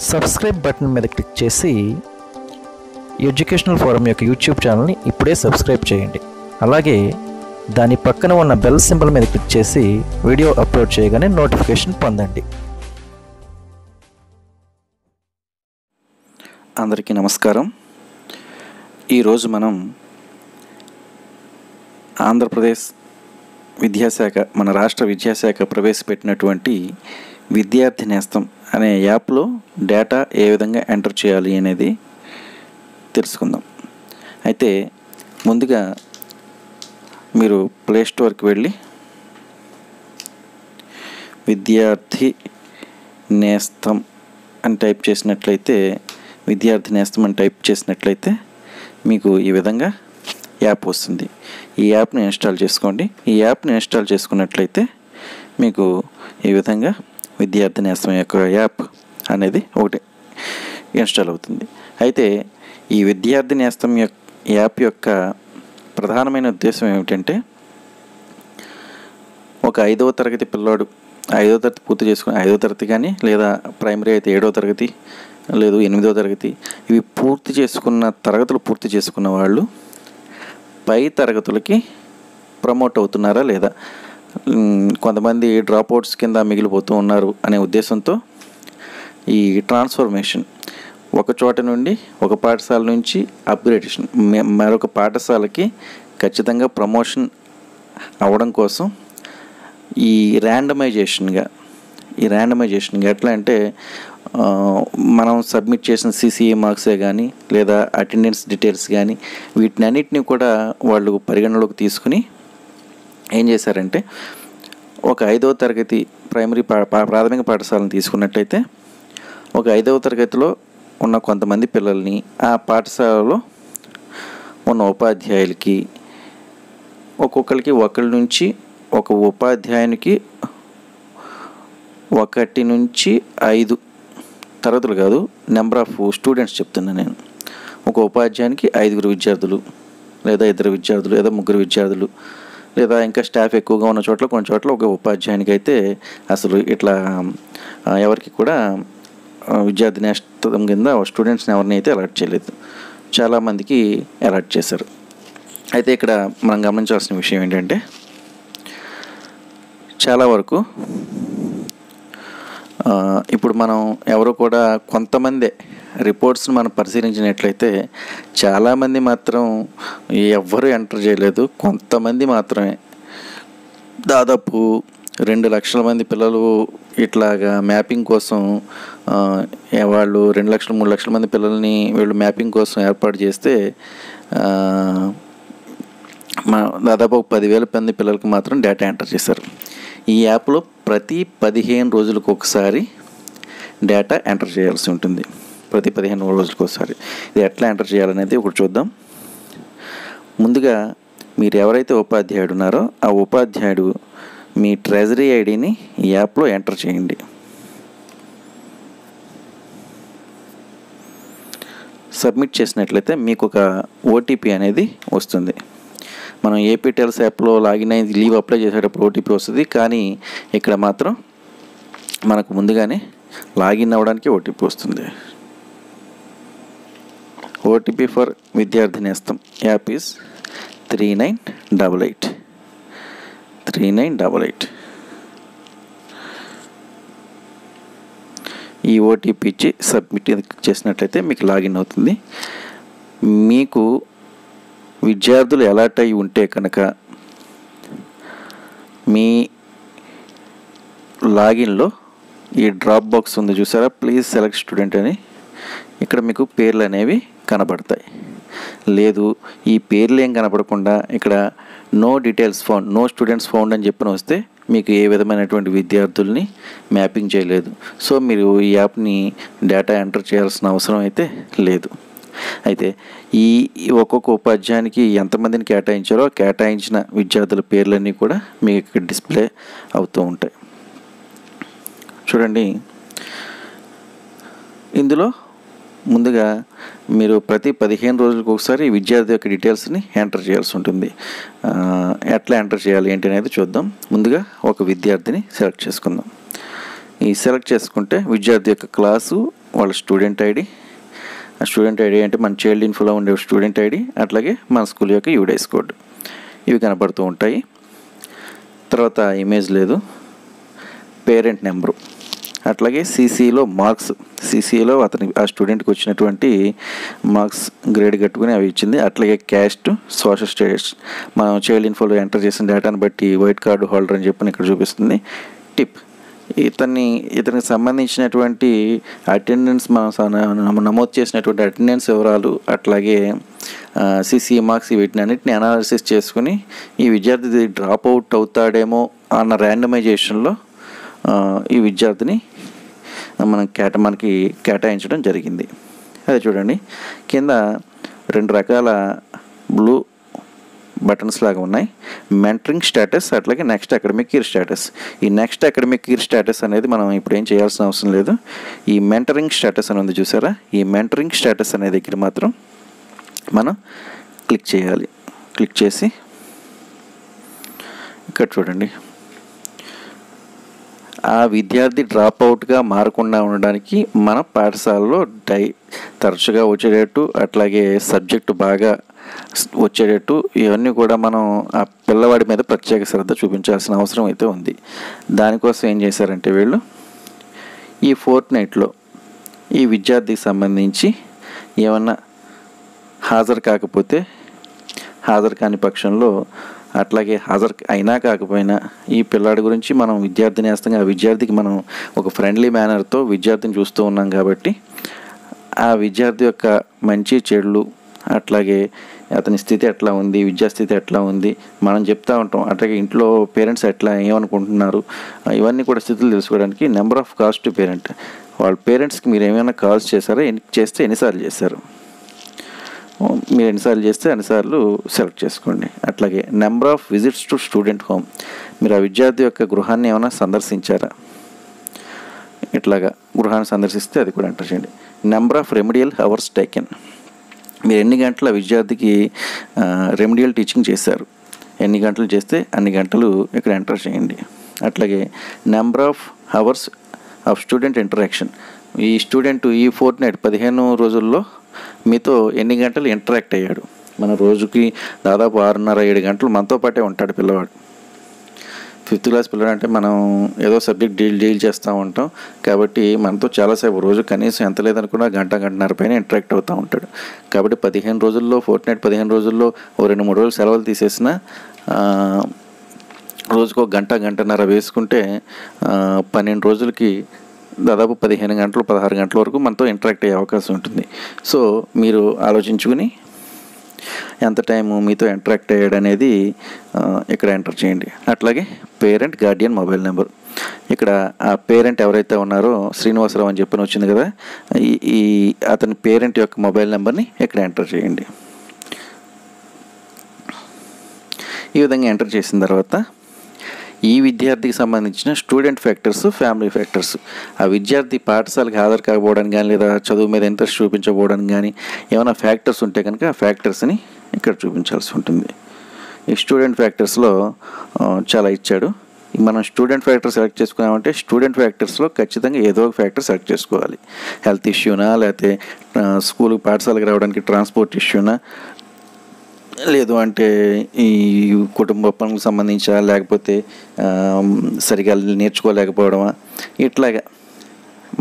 Subscribe button మీద click చేసి educational forum యొక్క యూట్యూబ్ ఛానల్ని ఇప్పుడే సబ్స్క్రైబ్ చేయండి. అలాగే దాని పక్కన ఉన్న బెల్ సింబల్ మీద క్లిక్ చేసి వీడియో అప్లోడ్ చేయగానే నోటిఫికేషన్ పొందండి. అందరికీ నమస్కారం. ఈరోజు మనం ఆంధ్రప్రదేశ్ విద్యాశాఖ, మన రాష్ట్ర విద్యాశాఖ ప్రవేశపెట్టినటువంటి విద్యార్థి నేస్తం అనే యాప్లో డేటా ఏ విధంగా ఎంటర్ చేయాలి అనేది తెలుసుకుందాం. అయితే ముందుగా మీరు ప్లే స్టోర్కి వెళ్ళి విద్యార్థి నేస్తం అని టైప్ చేసినట్లయితే మీకు ఈ విధంగా యాప్ వస్తుంది. ఈ యాప్ని ఇన్స్టాల్ చేసుకోండి. ఈ యాప్ని ఇన్స్టాల్ చేసుకున్నట్లయితే మీకు ఈ విధంగా విద్యార్థి నేస్తం యొక్క యాప్ అనేది ఒకటి ఇన్స్టాల్ అవుతుంది. అయితే ఈ విద్యార్థి నేస్తం యాప్ యొక్క ప్రధానమైన ఉద్దేశం ఏమిటంటే, ఒక 5వ తరగతి పిల్లాడు 5వ తరగతి పూర్తి చేసుకుని 5వ తరగతి కానీ, లేదా ప్రైమరీ అయితే 7వ తరగతి, లేదు 8వ తరగతి, ఇవి తరగతులు పూర్తి చేసుకున్న వాళ్ళు పై తరగతులకి ప్రమోట్ అవుతున్నారా లేదా, కొంతమంది డ్రాప్ అవుట్స్ కింద మిగిలిపోతూ ఉన్నారు అనే ఉద్దేశంతో ఈ ట్రాన్స్ఫర్మేషన్, ఒక చోట నుండి ఒక పాఠశాల నుంచి అప్గ్రేడేషన్ మరొక పాఠశాలకి ఖచ్చితంగా ప్రమోషన్ అవ్వడం కోసం ఈ ర్యాండమైజేషన్గా ఎట్లా అంటే, మనం సబ్మిట్ చేసిన సిసిఏ మార్క్సే కానీ, లేదా అటెండెన్స్ డీటెయిల్స్ కానీ, వీటినన్నిటిని కూడా వాళ్ళు పరిగణలోకి తీసుకుని ఏం చేశారంటే, ఒక 5వ తరగతి ప్రైమరీ ప్రాథమిక పాఠశాలను తీసుకున్నట్లయితే, ఒక 5వ తరగతిలో ఉన్న కొంతమంది పిల్లల్ని ఆ పాఠశాలలో ఉన్న ఉపాధ్యాయులకి ఒక్కొక్కరికి ఒకరి నుంచి ఒక ఉపాధ్యాయునికి 1 నుంచి 5 తరగతులు కాదు, నెంబర్ ఆఫ్ స్టూడెంట్స్ చెప్తున్నా నేను. ఒక ఉపాధ్యాయునికి 5 విద్యార్థులు, లేదా 2 విద్యార్థులు, లేదా 3 విద్యార్థులు, లేదా ఇంకా స్టాఫ్ ఎక్కువగా ఉన్న చోట్ల కొన్ని చోట్ల ఒక ఉపాధ్యాయునికి అయితే అసలు ఇట్లా ఎవరికి కూడా విద్యార్థి నేస్తం కింద స్టూడెంట్స్ని ఎవరిని అయితే అలాట్ చేయలేదు, చాలామందికి అలాట్ చేశారు. అయితే ఇక్కడ మనం గమనించాల్సిన విషయం ఏంటంటే, చాలా వరకు ఇప్పుడు మనం ఎవరు కూడా కొంతమందే రిపోర్ట్స్ని మనం పరిశీలించినట్లయితే చాలామంది మాత్రం ఎవ్వరూ ఎంటర్ చేయలేదు, కొంతమంది మాత్రమే. దాదాపు 2 లక్షల మంది పిల్లలు ఇట్లాగా మ్యాపింగ్ కోసం వాళ్ళు 2 లక్షలు 3 లక్షల మంది పిల్లల్ని వీళ్ళు మ్యాపింగ్ కోసం ఏర్పాటు చేస్తే దాదాపు 10,000 మంది పిల్లలకి మాత్రం డేటా ఎంటర్ చేశారు. ఈ యాప్లో ప్రతి 15 రోజులకు ఒకసారి డేటా ఎంటర్ చేయాల్సి ఉంటుంది. ప్రతి 15 రోజులకు ఒకసారి ఇది ఎట్లా ఎంటర్ చేయాలనేది ఒకటి చూద్దాం. ముందుగా మీరు ఎవరైతే ఉపాధ్యాయుడు ఉన్నారో ఆ ఉపాధ్యాయుడు మీ ట్రెజరీ ఐడిని ఈ యాప్లో ఎంటర్ చేయండి. సబ్మిట్ చేసినట్లయితే మీకు ఒక ఓటీపీ అనేది వస్తుంది. మనం ఏపీటెల్స్ యాప్లో లాగిన్ అయ్యి లీవ్ అప్లై చేసేటప్పుడు ఓటీపీ వస్తుంది, కానీ ఇక్కడ మాత్రం మనకు ముందుగానే లాగిన్ అవ్వడానికి ఓటీపీ వస్తుంది. ఓటీపీ ఫర్ విద్యార్థి నేస్తం యాప్ ఈజ్ 3988. ఈ ఓటీపీ ఇచ్చి సబ్మిట్ చేసినట్లయితే మీకు లాగిన్ అవుతుంది. మీకు విద్యార్థులు అలాట్ అయి ఉంటే కనుక మీ లాగిన్లో ఈ డ్రాప్ బాక్స్ ఉంది చూసారా, ప్లీజ్ సెలెక్ట్ స్టూడెంట్ అని, ఇక్కడ మీకు పేర్లు అనేవి కనబడతాయి. లేదు ఈ పేర్లు ఏం కనపడకుండా ఇక్కడ no details found, no students found అని చెప్పిన వస్తే మీకు ఏ విధమైనటువంటి విద్యార్థుల్ని మ్యాపింగ్ చేయలేదు. సో మీరు ఈ యాప్ని డేటా ఎంటర్ చేయాల్సిన అవసరం అయితే లేదు. అయితే ఈ ఒక్కొక్క ఉపాధ్యాయునికి ఎంతమందిని కేటాయించారో కేటాయించిన విద్యార్థుల పేర్లన్నీ కూడా మీకు ఇక్కడ డిస్ప్లే అవుతూ ఉంటాయి. చూడండి, ఇందులో ముందుగా మీరు ప్రతి 15 రోజులకు ఒకసారి విద్యార్థి యొక్క డీటెయిల్స్ని ఎంటర్ చేయాల్సి ఉంటుంది. ఎట్లా ఎంటర్ చేయాలి ఏంటి అనేది చూద్దాం. ముందుగా ఒక విద్యార్థిని సెలెక్ట్ చేసుకుందాం. ఈ సెలెక్ట్ చేసుకుంటే విద్యార్థి యొక్క క్లాసు వాళ్ళ స్టూడెంట్ ఐడి, ఆ స్టూడెంట్ ఐడి అంటే మన చైల్డ్ ఇన్ఫోలో ఉండే స్టూడెంట్ ఐడి, అట్లాగే మన స్కూల్ యొక్క యూడైస్ కోడ్ ఇవి కనబడుతూ ఉంటాయి. తర్వాత ఇమేజ్ లేదు, పేరెంట్ నెంబరు, అట్లాగే సీసీలో మార్క్స్, సీసీలో ఆ స్టూడెంట్కి వచ్చినటువంటి మార్క్స్ గ్రేడ్ కట్టుకుని అవి ఇచ్చింది. అట్లాగే క్యాస్ట్, సోషల్ స్టేటస్, మనం చైల్డ్ ఇన్ఫోలో ఎంటర్ చేసిన డేటాను బట్టి వైట్ కార్డు హోల్డర్ అని చెప్పి ఇక్కడ చూపిస్తుంది. టిప్, ఇతనికి సంబంధించినటువంటి అటెండెన్స్ మనం నమోదు చేసినటువంటి అటెండెన్స్ వివరాలు, అట్లాగే సిసి మార్క్స్ వీటిని అన్నింటినీ అనాలిసిస్ చేసుకుని ఈ విద్యార్థి డ్రాప్ అవుట్ అవుతాడేమో అన్న ర్యాండమైజేషన్లో ఈ విద్యార్థిని మనకి కేటాయించడం జరిగింది. అదే చూడండి, కింద 2 రకాల బ్లూ బటన్స్ లాగా ఉన్నాయి. మెంటరింగ్ స్టేటస్, అట్లాగే నెక్స్ట్ అకాడమిక్ ఇయర్ స్టేటస్. ఈ నెక్స్ట్ అకాడమిక్ ఇయర్ స్టేటస్ అనేది మనం ఇప్పుడు ఏం చేయాల్సిన అవసరం లేదు. ఈ మెంటరింగ్ స్టేటస్ అని ఉంది చూసారా, ఈ మెంటరింగ్ స్టేటస్ అనే దగ్గర మాత్రం మనం క్లిక్ చేయాలి. క్లిక్ చేసి ఇక్కడ చూడండి, ఆ విద్యార్థి డ్రాప్ అవుట్గా మారకుండా ఉండడానికి మన పాఠశాలలో తరచుగా వచ్చేటట్టు, అట్లాగే సబ్జెక్టు బాగా వచ్చేటట్టు ఇవన్నీ కూడా మనం ఆ పిల్లవాడి మీద ప్రత్యేక శ్రద్ధ చూపించాల్సిన అవసరం అయితే ఉంది. దానికోసం ఏం చేశారంటే వీళ్ళు ఈ ఫోర్ట్నైట్లో ఈ విద్యార్థికి సంబంధించి ఏమన్నా హాజరు కాని పక్షంలో, అట్లాగే హాజరు అయినా కాకపోయినా ఈ పిల్లాడి గురించి మనం విద్యార్థి నేస్తంగా ఆ విద్యార్థికి మనం ఒక ఫ్రెండ్లీ మేనర్తో విద్యార్థిని చూస్తూ ఉన్నాం కాబట్టి ఆ విద్యార్థి యొక్క మంచి చెడులు, అట్లాగే అతని స్థితి ఎట్లా ఉంది, విద్యాస్థితి ఎట్లా ఉంది మనం చెప్తూ ఉంటాం. అట్లాగే ఇంట్లో పేరెంట్స్ ఎట్లా ఏమనుకుంటున్నారు, ఇవన్నీ కూడా స్థితులు తెలుసుకోవడానికి number of calls to parent, వాళ్ళ పేరెంట్స్కి మీరు ఏమైనా కాల్స్ చేశారా, చేస్తే ఎన్నిసార్లు చేశారు, మీరు ఎన్నిసార్లు చేస్తే అన్నిసార్లు సెలెక్ట్ చేసుకోండి. అట్లాగే number of visits to student home, మీరు ఆ విద్యార్థి యొక్క గృహాన్ని ఏమైనా సందర్శించారా, ఇట్లాగా గృహాన్ని సందర్శిస్తే అది కూడా ఎంటర్ చేయండి. Number of remedial hours taken, మీరు ఎన్ని గంటల విద్యార్థికి రెమెడియల్ టీచింగ్ చేశారు, ఎన్ని గంటలు చేస్తే అన్ని గంటలు ఇక్కడ ఎంటర్ చేయండి. అట్లాగే number of hours of student interaction, ఈ స్టూడెంట్ ఈ ఫోర్ట్నైట్ 15 రోజుల్లో మీతో ఎన్ని గంటలు ఇంటరాక్ట్ అయ్యాడు. మన రోజుకి దాదాపు 6.5-7 గంటలు మనతో పాటే ఉంటాడు పిల్లవాడు. 5th క్లాస్ పిల్లడు అంటే మనం ఏదో సబ్జెక్ట్ డీల్ చేస్తూ ఉంటాం కాబట్టి మనతో చాలాసేపు రోజు కనీసం ఎంత లేదనుకున్నా గంటన్నర పైన ఇంటరాక్ట్ అవుతూ ఉంటాడు. కాబట్టి 15 రోజుల్లో ఫోర్ట్నైట్ 15 రోజుల్లో 2-3 రోజులు సెలవులు తీసేసిన రోజుకు గంటన్నర వేసుకుంటే 12 రోజులకి దాదాపు 15 గంటలు 16 గంటల వరకు మనతో ఇంటరాక్ట్ అయ్యే అవకాశం ఉంటుంది. సో మీరు ఆలోచించుకుని ఎంత టైము మీతో ఇంటరాక్ట్ అయ్యాడు అనేది ఇక్కడ ఎంటర్ చేయండి. అట్లాగే పేరెంట్ గార్డియన్ మొబైల్ నెంబర్, ఇక్కడ ఆ పేరెంట్ ఎవరైతే ఉన్నారో శ్రీనివాసరావు అని చెప్పని వచ్చింది కదా, ఈ అతని పేరెంట్ యొక్క మొబైల్ నెంబర్ని ఇక్కడ ఎంటర్ చేయండి. ఈ విధంగా ఎంటర్ చేసిన తర్వాత ఈ విద్యార్థికి సంబంధించిన స్టూడెంట్ ఫ్యాక్టర్స్, ఫ్యామిలీ ఫ్యాక్టర్స్, ఆ విద్యార్థి పాఠశాలకు హాజరు కాకపోవడానికి కానీ లేదా చదువు మీద ఇంట్రెస్ట్ చూపించకపోవడానికి కానీ ఏమైనా ఫ్యాక్టర్స్ ఉంటే కనుక ఆ ఫ్యాక్టర్స్ని ఇక్కడ చూపించాల్సి ఉంటుంది. ఈ స్టూడెంట్ ఫ్యాక్టర్స్లో చాలా ఇచ్చాడు. మనం స్టూడెంట్ ఫ్యాక్టర్ సెలెక్ట్ చేసుకున్నామంటే స్టూడెంట్ ఫ్యాక్టర్స్లో ఖచ్చితంగా ఏదో ఒక ఫ్యాక్టర్ సెలెక్ట్ చేసుకోవాలి. హెల్త్ ఇష్యూనా, లేకపోతే స్కూల్కి పాఠశాలకు రావడానికి ట్రాన్స్పోర్ట్ ఇష్యూనా, లేదు అంటే ఈ కుటుంబ పనులకు సంబంధించా, లేకపోతే సరిగా నేర్చుకోలేకపోవడమా, ఇట్లాగా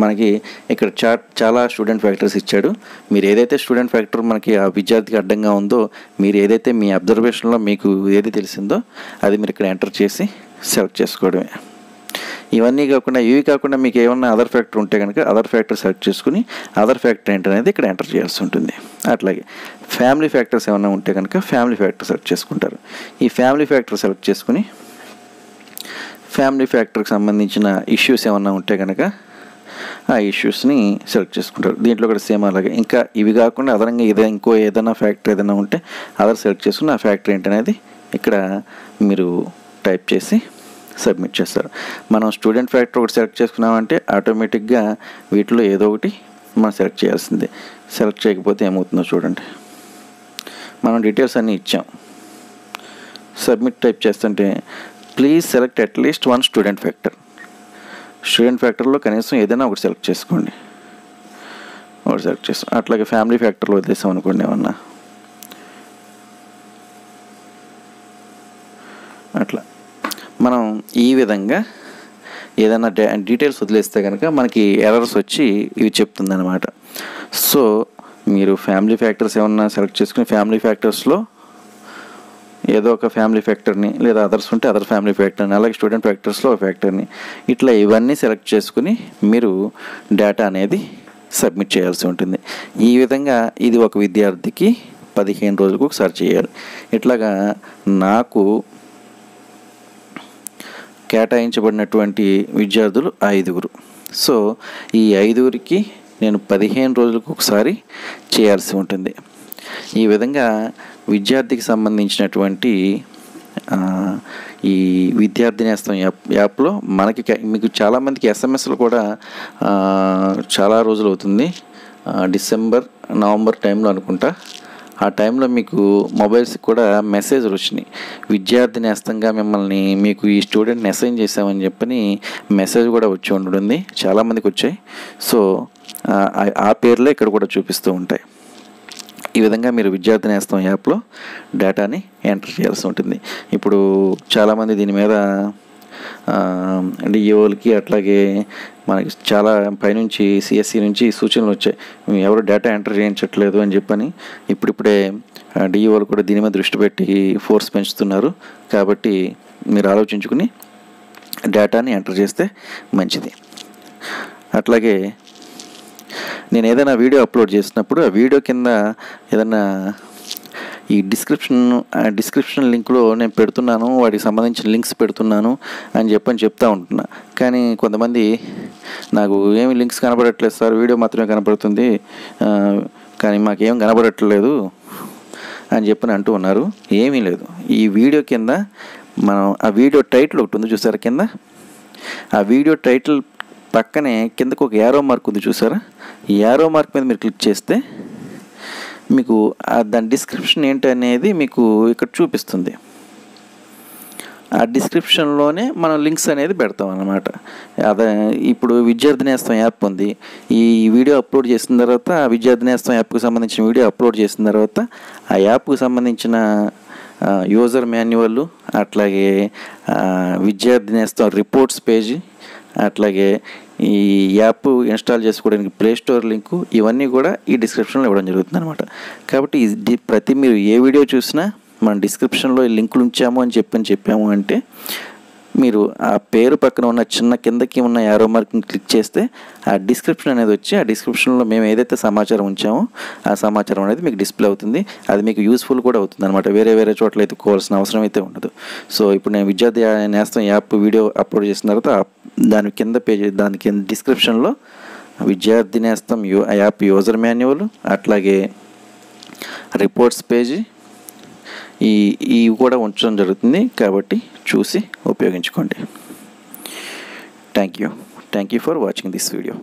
మనకి ఇక్కడ చాలా స్టూడెంట్ ఫ్యాక్టర్స్ ఇచ్చాడు. మీరు ఏదైతే స్టూడెంట్ ఫ్యాక్టర్ మనకి ఆ విద్యార్థికి అడ్డంగా ఉందో, మీరు ఏదైతే మీ అబ్జర్వేషన్లో మీకు ఏది తెలిసిందో అది మీరు ఇక్కడ ఎంటర్ చేసి సెలెక్ట్ చేసుకోవడమే. ఇవి కాకుండా మీకు ఏమన్నా అదర్ ఫ్యాక్టర్ ఉంటే కనుక అదర్ ఫ్యాక్టర్ సెలెక్ట్ చేసుకుని అదర్ ఫ్యాక్టర్ ఏంటనేది ఇక్కడ ఎంటర్ చేయాల్సి ఉంటుంది. అట్లాగే ఫ్యామిలీ ఫ్యాక్టర్స్ ఏమైనా ఉంటే కనుక ఫ్యామిలీ ఫ్యాక్టర్ సెలెక్ట్ చేసుకుంటారు. ఈ ఫ్యామిలీ ఫ్యాక్టర్ సెలెక్ట్ చేసుకుని ఫ్యామిలీ ఫ్యాక్టర్కి సంబంధించిన ఇష్యూస్ ఏమన్నా ఉంటే కనుక ఆ ఇష్యూస్ని సెలెక్ట్ చేసుకుంటారు. దీంట్లో కూడా సేమ్ అలాగే ఇంకా ఇవి కాకుండా అదనంగా ఏదైనా ఫ్యాక్టర్ ఏదైనా ఉంటే అదర్ సెలెక్ట్ చేసుకుని ఆ ఫ్యాక్టర్ ఏంటనేది ఇక్కడ మీరు టైప్ చేసి సబ్మిట్ చేస్తారు. మనం స్టూడెంట్ ఫ్యాక్టర్ ఒకటి సెలెక్ట్ చేసుకున్నామంటే ఆటోమేటిక్గా వీటిలో ఏదో ఒకటి మనం సెలెక్ట్ చేయాల్సిందే. సెలెక్ట్ చేయకపోతే ఏమవుతుందో చూడండి. మనం డీటెయిల్స్ అన్నీ ఇచ్చాం. సబ్మిట్ టైప్ చేస్తుంటే ప్లీజ్ సెలెక్ట్ అట్లీస్ట్ 1 స్టూడెంట్ ఫ్యాక్టర్. స్టూడెంట్ ఫ్యాక్టర్లో కనీసం ఏదైనా ఒకటి సెలెక్ట్ చేసుకోండి. ఒకటి సెలెక్ట్ చేస్తాం. అట్లాగే ఫ్యామిలీ ఫ్యాక్టర్లో వదిలేసాం అనుకోండి ఏమన్నా, అట్లా మనం ఈ విధంగా ఏదైనా డీటెయిల్స్ వదిలేస్తే కనుక మనకి ఎర్రర్స్ వచ్చి ఇవి చెప్తుంది అనమాట. సో మీరు ఫ్యామిలీ ఫ్యాక్టర్స్ ఏమన్నా సెలెక్ట్ చేసుకుని ఫ్యామిలీ ఫ్యాక్టర్స్లో ఏదో ఒక ఫ్యామిలీ ఫ్యాక్టర్ని, లేదా అదర్స్ ఉంటే అదర్ ఫ్యామిలీ ఫ్యాక్టర్ని, అలాగే స్టూడెంట్ ఫ్యాక్టర్స్లో ఒక ఫ్యాక్టర్ని, ఇట్లా ఇవన్నీ సెలెక్ట్ చేసుకుని మీరు డేటా అనేది సబ్మిట్ చేయాల్సి ఉంటుంది. ఈ విధంగా ఇది ఒక విద్యార్థికి 15 రోజులకు ఒకసారి చేయాలి. ఇట్లాగా నాకు కేటాయించబడినటువంటి విద్యార్థులు 5. సో ఈ 5కి నేను 15 రోజులకు ఒకసారి చేయాల్సి ఉంటుంది. ఈ విధంగా విద్యార్థికి సంబంధించినటువంటి ఈ విద్యార్థి నేస్తం యాప్లో మీకు చాలామందికి ఎస్ఎంఎస్లు కూడా చాలా రోజులు అవుతుంది, డిసెంబర్ నవంబర్ టైంలో అనుకుంటా. ఆ టైంలో మీకు మొబైల్స్కి కూడా మెసేజ్లు వచ్చినాయి, విద్యార్థి నేస్తంగా మిమ్మల్ని మీకు ఈ స్టూడెంట్ని అసైన్ చేసామని చెప్పని మెసేజ్ కూడా వచ్చి ఉంటుంది, చాలామందికి వచ్చాయి. సో ఆ పేర్లే ఇక్కడ కూడా చూపిస్తూ ఉంటాయి. ఈ విధంగా మీరు విద్యార్థి నేస్తం యాప్లో డేటాని ఎంటర్ చేయాల్సి ఉంటుంది. ఇప్పుడు చాలామంది దీని మీద డిఈఓలకి అట్లాగే మనకి చాలా పైనుంచి సిఎస్సి నుంచి సూచనలు వచ్చాయి, ఎవరు డేటా ఎంటర్ చేయించట్లేదు అని చెప్పని. ఇప్పుడిప్పుడే డిఈఓలు కూడా దీని మీద దృష్టి పెట్టి ఫోర్స్ పెంచుతున్నారు. కాబట్టి మీరు ఆలోచించుకుని డేటాని ఎంటర్ చేస్తే మంచిది. అట్లాగే నేను ఏదైనా వీడియో అప్లోడ్ చేసినప్పుడు ఆ వీడియో కింద ఏదైనా ఈ డిస్క్రిప్షన్ లింక్లో నేను పెడుతున్నాను, వాటికి సంబంధించిన లింక్స్ పెడుతున్నాను అని చెప్తా ఉంటున్నా. కానీ కొంతమంది నాకు ఏమి లింక్స్ కనబడట్లేదు సార్, వీడియో మాత్రమే కనబడుతుంది, కానీ మాకేం కనబడట్లేదు అని చెప్పని అంటూ ఉన్నారు. ఏమీ లేదు, ఈ వీడియో కింద మనం ఆ వీడియో టైటిల్ ఒకటి ఉంది చూసారా, కింద ఆ వీడియో టైటిల్ పక్కనే కిందకు ఒక యారో మార్క్ ఉంది చూసారా, ఈ యారో మార్క్ మీద మీరు క్లిక్ చేస్తే మీకు దాని డిస్క్రిప్షన్ ఏంటి అనేది మీకు ఇక్కడ చూపిస్తుంది. ఆ డిస్క్రిప్షన్లోనే మనం లింక్స్ అనేది పెడతాం అన్నమాట. అదే ఇప్పుడు విద్యార్థి నేస్తం యాప్ ఉంది, ఈ వీడియో అప్లోడ్ చేసిన తర్వాత ఆ విద్యార్థి నేస్తం యాప్కి సంబంధించిన వీడియో అప్లోడ్ చేసిన తర్వాత ఆ యాప్కి సంబంధించిన యూజర్ మాన్యువల్, అట్లాగే విద్యార్థి నేస్తం రిపోర్ట్స్ పేజీ, అట్లాగే ఈ యాప్ ఇన్స్టాల్ చేసుకోవడానికి ప్లే స్టోర్ లింకు, ఇవన్నీ కూడా ఈ డిస్క్రిప్షన్లో ఇవ్వడం జరుగుతుంది అనమాట. కాబట్టి మీరు ఏ వీడియో చూసినా మనం డిస్క్రిప్షన్లో ఈ లింకులు ఉంచాము అని చెప్పాము అంటే మీరు ఆ పేరు పక్కన ఉన్న చిన్న కిందకి ఉన్న యారో మార్క్ని క్లిక్ చేస్తే ఆ డిస్క్రిప్షన్ అనేది వచ్చి ఆ డిస్క్రిప్షన్లో మేము ఏదైతే సమాచారం ఉంచామో ఆ సమాచారం అనేది మీకు డిస్ప్లే అవుతుంది. అది మీకు యూస్ఫుల్ కూడా అవుతుంది అనమాట, వేరే చోట్ల ఎత్తుకోవాల్సిన అవసరం అయితే ఉండదు. సో ఇప్పుడు నేను విద్యార్థి నేస్తం యాప్ వీడియో అప్లోడ్ చేసిన తర్వాత దాని కింద డిస్క్రిప్షన్లో విద్యార్థి నేస్తం యాప్ యూజర్ మాన్యువల్, అట్లాగే రిపోర్ట్స్ పేజీ ఇవి కూడా ఉంచడం జరుగుతుంది. కాబట్టి చూసి ఉపయోగించుకోండి. Thank you for watching this video.